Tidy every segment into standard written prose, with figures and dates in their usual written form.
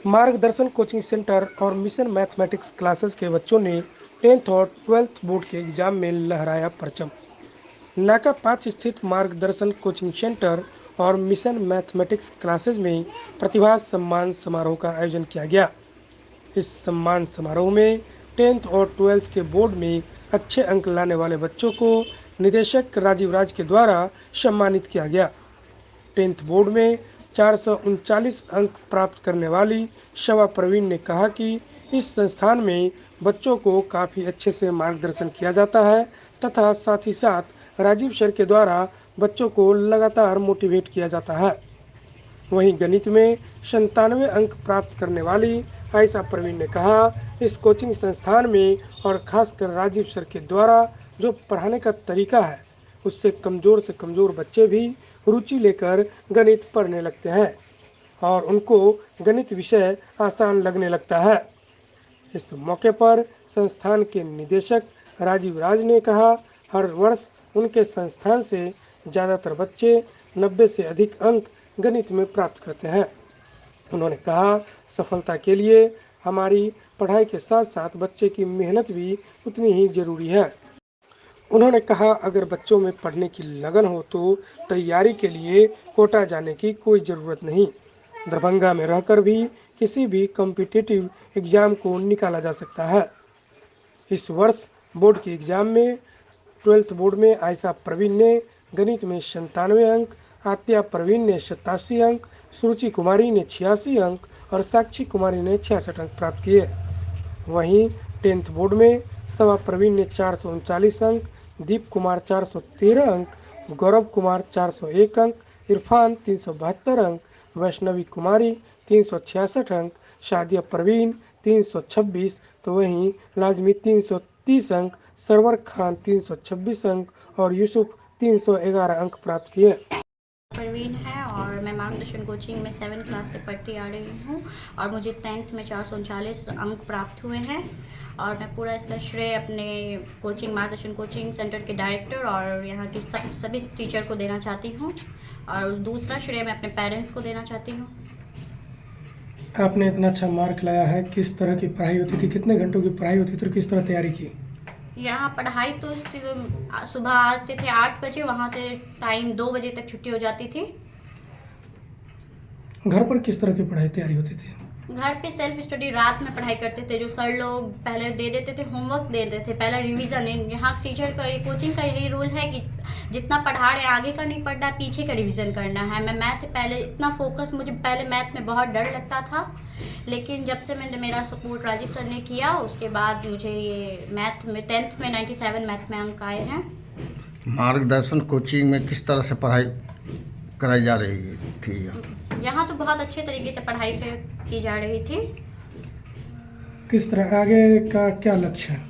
मार्गदर्शन coaching centre और mission mathematics classes के बच्चों ने 10th और 12th बोर्ड के एग्जाम में लहराया परचम। नाका 5 स्थित मार्गदर्शन कोचिंग सेंटर और मिशन मैथमेटिक्स क्लासेस में प्रतिभा सम्मान समारोह का आयोजन किया गया। इस सम्मान समारोह में 10th और 12th के बोर्ड में अच्छे अंक लाने वाले बच्चों को निदेशक राजीव राज के द्वारा सम्मानित किया गया। 10th बोर्ड में 439 अंक प्राप्त करने वाली शवा प्रवीण ने कहा कि इस संस्थान में बच्चों को काफ़ी अच्छे से मार्गदर्शन किया जाता है तथा साथ ही साथ राजीव सर के द्वारा बच्चों को लगातार मोटिवेट किया जाता है। वहीं गणित में 97 अंक प्राप्त करने वाली आयशा प्रवीण ने कहा, इस कोचिंग संस्थान में और खासकर राजीव सर के द्वारा जो पढ़ाने का तरीका है उससे कमज़ोर से कमज़ोर बच्चे भी रुचि लेकर गणित पढ़ने लगते हैं और उनको गणित विषय आसान लगने लगता है। इस मौके पर संस्थान के निदेशक राजीव राज ने कहा, हर वर्ष उनके संस्थान से ज़्यादातर बच्चे 90 से अधिक अंक गणित में प्राप्त करते हैं। उन्होंने कहा, सफलता के लिए हमारी पढ़ाई के साथ साथ बच्चे की मेहनत भी उतनी ही जरूरी है। उन्होंने कहा, अगर बच्चों में पढ़ने की लगन हो तो तैयारी के लिए कोटा जाने की कोई ज़रूरत नहीं। दरभंगा में रहकर भी किसी भी कॉम्पिटिटिव एग्ज़ाम को निकाला जा सकता है। इस वर्ष बोर्ड के एग्ज़ाम में 12th बोर्ड में आयशा प्रवीण ने गणित में 97 अंक, आत्या प्रवीण ने 87 अंक, सुरुचि कुमारी ने 86 अंक और साक्षी कुमारी ने 66 अंक प्राप्त किए। वहीं 10th बोर्ड में सवा प्रवीण ने 439 अंक, दीप कुमार 413 अंक, गौरव कुमार 401 अंक, इरफान 372 अंक, वैष्णवी कुमारी 366 अंक, शादिया प्रवीण 326 तो वहीं लाजमी 330 अंक, सरवर खान 326 अंक और यूसुफ 311 अंक प्राप्त किए। परवीन है और मैं मार्गदर्शन कोचिंग में 7 क्लास से पढ़ती आ रही हूँ और मुझे 10th में 439 अंक प्राप्त हुए हैं और मैं पूरा इसका श्रेय अपने कोचिंग मार्गदर्शन कोचिंग सेंटर के डायरेक्टर और यहाँ की सभी टीचर को देना चाहती हूँ और दूसरा श्रेय मैं अपने पेरेंट्स को देना चाहती हूँ। आपने इतना अच्छा मार्क लाया है, किस तरह की पढ़ाई होती थी, कितने घंटों की पढ़ाई होती थी और किस तरह तैयारी की? यहाँ पढ़ाई तो सुबह आते थे 8 बजे, वहाँ से टाइम 2 बजे तक छुट्टी हो जाती थी। घर पर किस तरह की पढ़ाई तैयारी होती थी? घर पे सेल्फ स्टडी रात में पढ़ाई करते थे, जो सर लोग पहले दे देते थे, होमवर्क दे देते थे, पहला रिवीजन। यहाँ टीचर का कोचिंग का यही रूल है कि जितना पढ़ा रहे आगे का नहीं पढ़ना, पीछे का रिवीजन करना है। मैं मैथ पहले इतना फोकस, मुझे पहले मैथ में बहुत डर लगता था, लेकिन जब से मैंने मेरा सपोर्ट राजीव सर ने किया उसके बाद मुझे ये मैथ में 10th में 97 मैथ में अंक आए हैं। मार्गदर्शन कोचिंग में किस तरह से पढ़ाई कराई जा रही थी? यहाँ तो बहुत अच्छे तरीके से पढ़ाई की जा रही थी। किस तरह आगे का क्या लक्ष्य है?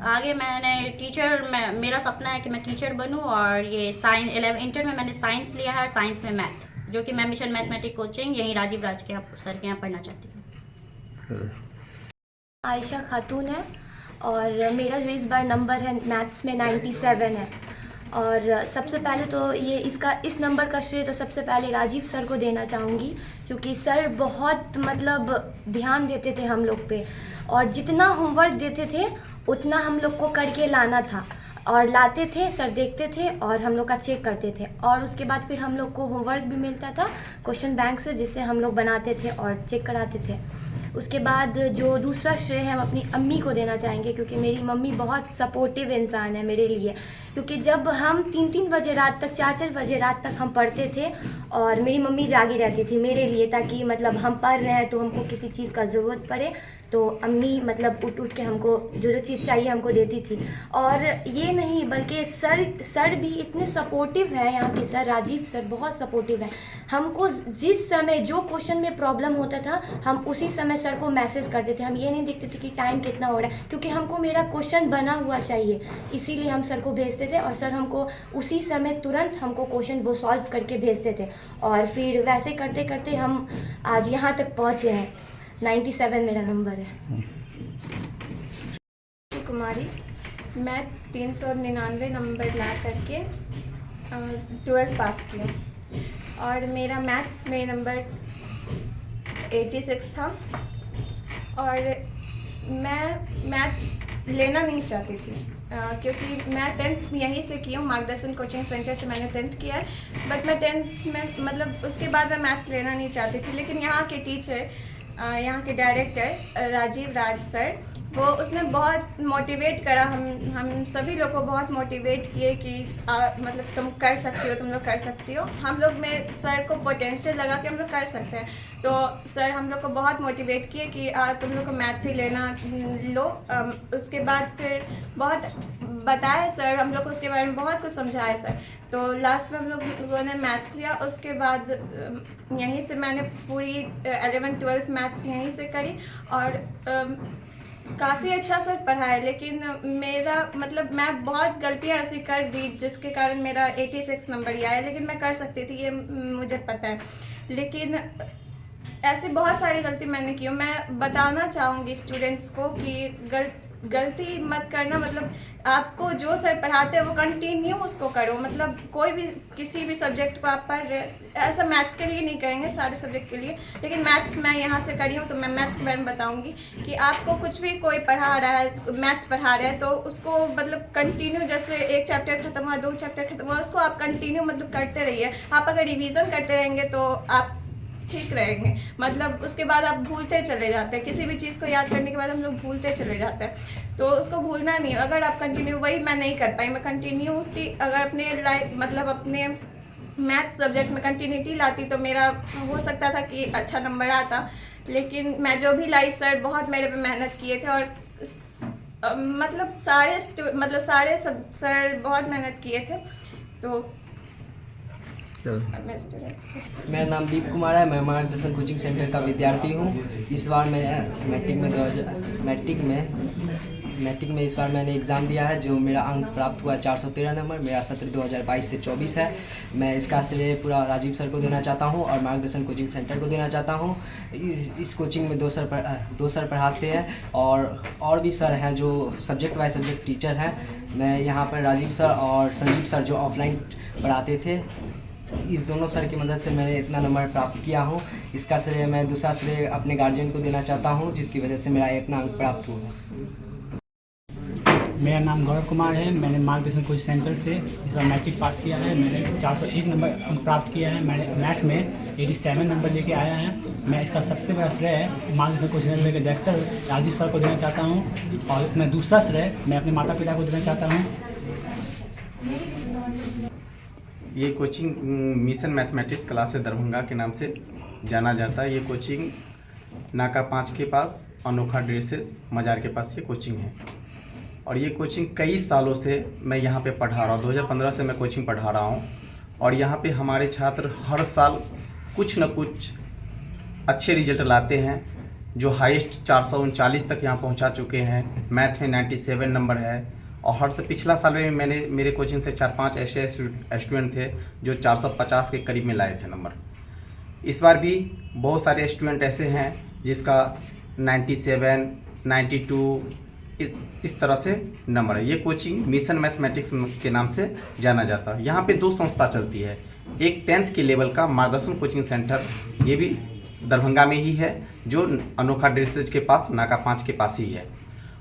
आगे मेरा सपना है कि मैं टीचर बनूं और ये साइंस 11 इंटर में मैंने साइंस लिया है और साइंस में मैथ, जो कि मैं मिशन मैथमेटिक्स कोचिंग यहीं राजीव राज के सर के यहाँ पढ़ना चाहती हूँ। आयशा खातून है और मेरा जो इस बार नंबर है मैथ्स में 97 है और सबसे पहले तो इस नंबर का श्रेय तो सबसे पहले राजीव सर को देना चाहूँगी, क्योंकि सर बहुत ध्यान देते थे हम लोग पे और जितना होमवर्क देते थे उतना हम लोग को करके लाना था और लाते थे। सर देखते थे और हम लोग का चेक करते थे और उसके बाद फिर हम लोग को होमवर्क भी मिलता था क्वेश्चन बैंक से, जिससे हम लोग बनाते थे और चेक कराते थे। उसके बाद जो दूसरा श्रेय है हम अपनी अम्मी को देना चाहेंगे, क्योंकि मेरी मम्मी बहुत सपोर्टिव इंसान है मेरे लिए। क्योंकि जब हम 3-3 बजे रात तक 4-4 बजे रात तक हम पढ़ते थे और मेरी मम्मी जागी रहती थी मेरे लिए, ताकि हम पढ़ रहे हैं तो हमको किसी चीज़ का ज़रूरत पड़े तो अम्मी उठ के हमको जो चीज़ चाहिए हमको देती थी। और ये नहीं बल्कि सर भी इतने सपोर्टिव हैं, यहाँ के सर राजीव सर बहुत सपोर्टिव हैं। हमको जिस समय जो क्वेश्चन में प्रॉब्लम होता था हम उसी समय सर को मैसेज करते थे। हम ये नहीं देखते थे कि टाइम कितना हो रहा है, क्योंकि हमको मेरा क्वेश्चन बना हुआ चाहिए, इसीलिए हम सर को भेजते थे और सर हमको उसी समय तुरंत हमको क्वेश्चन वो सॉल्व करके भेजते थे। और फिर वैसे करते करते हम आज यहाँ तक पहुँचे हैं। 97 मेरा नंबर है। कुमारी, मैं 399 नंबर ला करके 12th पास किया और मेरा मैथ्स में नंबर 86 था और मैं मैथ्स लेना नहीं चाहती थी क्योंकि मैं 10th यहीं से की हूँ, मार्गदर्शन कोचिंग सेंटर से मैंने 10th किया है। बट मैं 10th में मतलब उसके बाद मैं मैथ्स लेना नहीं चाहती थी, लेकिन यहाँ के टीचर, यहाँ के डायरेक्टर राजीव राज सर, वो उसने बहुत मोटिवेट करा, हम सभी लोग को बहुत मोटिवेट किए कि मतलब तुम कर सकती हो, तुम लोग कर सकती हो। हम लोग में सर को पोटेंशियल लगा कि हम लोग कर सकते हैं, तो सर हम लोग को बहुत मोटिवेट किए कि तुम लोग को मैथ्स ही लेना लो। उसके बाद फिर बहुत बताया सर, हम लोग को उसके बारे में बहुत कुछ समझाया सर। तो लास्ट में हम लोगों ने मैथ्स लिया। उसके बाद यहीं से मैंने पूरी 11th 12th मैथ्स यहीं से करी और काफ़ी अच्छा सर पढ़ाया। लेकिन मेरा मतलब मैं बहुत गलतियाँ ऐसी कर दी जिसके कारण मेरा 86 नंबर ही आया, लेकिन मैं कर सकती थी, ये मुझे पता है। लेकिन ऐसी बहुत सारी गलती मैंने की। मैं बताना चाहूँगी स्टूडेंट्स को कि गलती मत करना। मतलब आपको जो सर पढ़ाते हैं वो कंटिन्यू उसको करो। मतलब कोई भी किसी भी सब्जेक्ट को आप पढ़ रहे, ऐसा मैथ्स के लिए नहीं करेंगे, सारे सब्जेक्ट के लिए, लेकिन मैथ्स मैं यहाँ से करी हूँ तो मैं मैथ्स के बारे में बताऊँगी कि आपको कुछ भी कोई पढ़ा रहा है, मैथ्स पढ़ा रहा है, तो उसको मतलब कंटिन्यू, जैसे एक चैप्टर खत्म हुआ, 2 चैप्टर खत्म हुआ, उसको आप कंटिन्यू मतलब करते रहिए। आप अगर रिविज़न करते रहेंगे तो आप ठीक रहेंगे। मतलब उसके बाद आप भूलते चले जाते हैं, किसी भी चीज़ को याद करने के बाद हम लोग भूलते चले जाते हैं, तो उसको भूलना नहीं। अगर आप कंटिन्यू, वही मैं नहीं कर पाई, मैं कंटिन्यूटी अगर अपने लाइफ मतलब अपने मैथ्स सब्जेक्ट में कंटिन्यूटी लाती तो मेरा हो सकता था कि अच्छा नंबर आता। लेकिन मैं जो भी लाई, सर बहुत मेरे पे मेहनत किए थे और मतलब सारे सर बहुत मेहनत किए थे। तो मेरा नाम दीप कुमार है, मैं मार्गदर्शन कोचिंग सेंटर का विद्यार्थी हूँ। इस बार मैं मैट्रिक में इस बार मैंने एग्ज़ाम दिया है, जो मेरा अंक प्राप्त हुआ 413 नंबर। मेरा सत्र 2022 से 24 है। मैं इसका श्रेय पूरा राजीव सर को देना चाहता हूँ और मार्गदर्शन कोचिंग सेंटर को देना चाहता हूँ। इस कोचिंग में दो सर पढ़ाते हैं और भी सर हैं जो सब्जेक्ट वाइज सब्जेक्ट टीचर हैं। मैं यहाँ पर राजीव सर और संजीव सर जो ऑफलाइन पढ़ाते थे, इस दोनों सर की मदद से मैंने इतना नंबर प्राप्त किया हूँ। इसका श्रेय मैं दूसरा श्रेय अपने गार्जियन को देना चाहता हूँ, जिसकी वजह से मेरा इतना अंक प्राप्त हुआ। मेरा नाम गौरव कुमार है। मैंने मार्गदर्शन कोचिंग सेंटर से इस बार मैट्रिक पास किया है। मैंने 401 नंबर अंक प्राप्त किया है। मैंने मैथ में 87 नंबर लेके आया है। मैं इसका सबसे बड़ा श्रेय मार्गदर्शन कोचिंग सेंटर के डायरेक्टर राजीव सर को देना चाहता हूँ और मैं दूसरा श्रेय मैं अपने माता पिता को देना चाहता हूँ। ये coaching mission mathematics classes Darbhanga के नाम से जाना जाता है। ये कोचिंग नाका 5 के पास अनोखा ड्रेसेस मज़ार के पास ये कोचिंग है और ये कोचिंग कई सालों से मैं यहाँ पे पढ़ा रहा हूँ। 2015 से मैं कोचिंग पढ़ा रहा हूँ और यहाँ पे हमारे छात्र हर साल कुछ न कुछ अच्छे रिजल्ट लाते हैं, जो हाईएस्ट 439 तक यहाँ पहुँचा चुके हैं। मैथ में 97 नंबर है और हर से पिछला साल में मेरे कोचिंग से 4-5 ऐसे स्टूडेंट थे जो 450 के करीब में लाए थे नंबर। इस बार भी बहुत सारे स्टूडेंट ऐसे हैं जिसका 97, 92 इस तरह से नंबर है। ये कोचिंग मिशन मैथमेटिक्स के नाम से जाना जाता है। यहाँ पे 2 संस्था चलती है, एक 10th के लेवल का मार्गदर्शन कोचिंग सेंटर, ये भी दरभंगा में ही है, जो अनोखा ड्रेसेज के पास नाका 5 के पास ही है।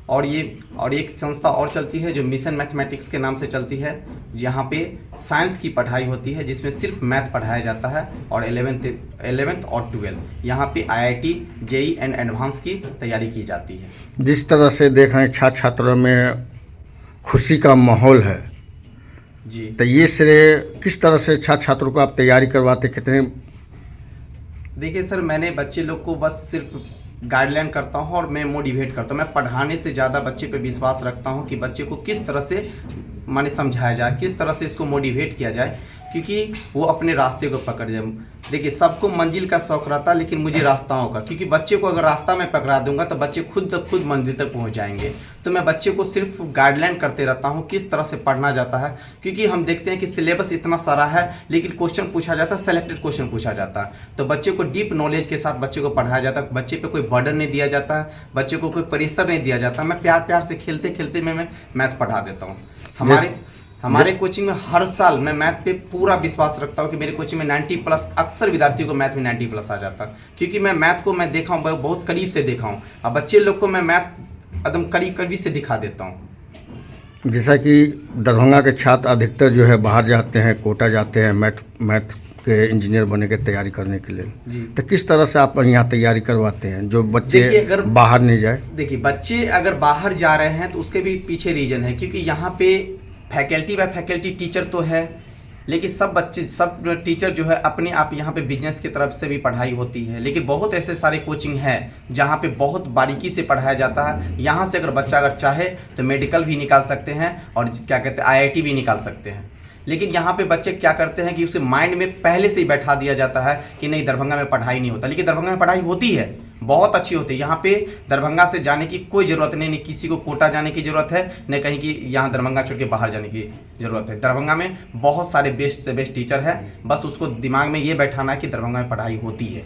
और एक संस्था और चलती है जो मिशन मैथमेटिक्स के नाम से चलती है, जहाँ पे साइंस की पढ़ाई होती है, जिसमें सिर्फ मैथ पढ़ाया जाता है और 11th और 12th यहाँ पे IIT JEE एंड एडवांस की तैयारी की जाती है। जिस तरह से देख रहे हैं छात्रों में खुशी का माहौल है जी, तो ये श्रेय किस तरह से छात्रों को आप तैयारी करवाते, कितने? देखिए सर, मैंने बच्चे लोग को बस सिर्फ गाइडलाइन करता हूँ और मैं मोटिवेट करता हूँ। मैं पढ़ाने से ज़्यादा बच्चे पे विश्वास रखता हूँ कि बच्चे को किस तरह से माने समझाया जाए, किस तरह से इसको मोटिवेट किया जाए, क्योंकि वो अपने रास्ते को पकड़ जाए। देखिए, सबको मंजिल का शौक़ रहता है, लेकिन मुझे रास्ताओं का, क्योंकि बच्चे को अगर रास्ता में पकड़ा दूंगा तो बच्चे खुद मंजिल तक पहुंच जाएंगे। तो मैं बच्चे को सिर्फ गाइडलाइन करते रहता हूं किस तरह से पढ़ना जाता है, क्योंकि हम देखते हैं कि सिलेबस इतना सारा है लेकिन क्वेश्चन पूछा जाता है, सेलेक्टेड क्वेश्चन पूछा जाता है। तो बच्चे को डीप नॉलेज के साथ बच्चे को पढ़ाया जाता है। बच्चे पर कोई बर्डन नहीं दिया जाता है, बच्चे को कोई प्रेशर नहीं दिया जाता। मैं प्यार से खेलते खेलते मैं मैथ पढ़ा देता हूँ। हमारे कोचिंग में हर साल मैं मैथ पे पूरा विश्वास रखता हूँ कि मेरे कोचिंग में 90+ अक्सर विद्यार्थियों को मैथ में 90+ आ जाता, क्योंकि मैं मैथ को मैं देखा हूँ, बहुत करीब से देखा हूँ। अब बच्चे लोग को मैं मैथ एकदम करीब से दिखा देता हूँ। जैसा कि दरभंगा के छात्र अधिकतर जो है बाहर जाते हैं, कोटा जाते हैं मैथ के इंजीनियर बनने की तैयारी करने के लिए, जी। तो किस तरह से आप यहाँ तैयारी करवाते हैं जो बच्चे अगर बाहर नहीं जाए? देखिए, बच्चे अगर बाहर जा रहे हैं तो उसके भी पीछे रीजन है, क्योंकि यहाँ पे फैकल्टी बाय फैकल्टी टीचर तो है, लेकिन सब टीचर जो है अपने आप यहाँ पे बिजनेस की तरफ से भी पढ़ाई होती है। लेकिन बहुत ऐसे सारे कोचिंग हैं जहाँ पे बहुत बारीकी से पढ़ाया जाता है। यहाँ से अगर बच्चा अगर चाहे तो मेडिकल भी निकाल सकते हैं और क्या कहते हैं IIT भी निकाल सकते हैं। लेकिन यहाँ पे बच्चे क्या करते हैं कि उसे माइंड में पहले से ही बैठा दिया जाता है कि नहीं, दरभंगा में पढ़ाई नहीं होता। लेकिन दरभंगा में पढ़ाई होती है, बहुत अच्छी होती है। यहाँ पे दरभंगा से जाने की कोई ज़रूरत नहीं, किसी को कोटा जाने की ज़रूरत है, न कहीं की यहाँ दरभंगा छोड़ के बाहर जाने की ज़रूरत है। दरभंगा में बहुत सारे बेस्ट से बेस्ट टीचर है, बस उसको दिमाग में ये बैठाना है कि दरभंगा में पढ़ाई होती है।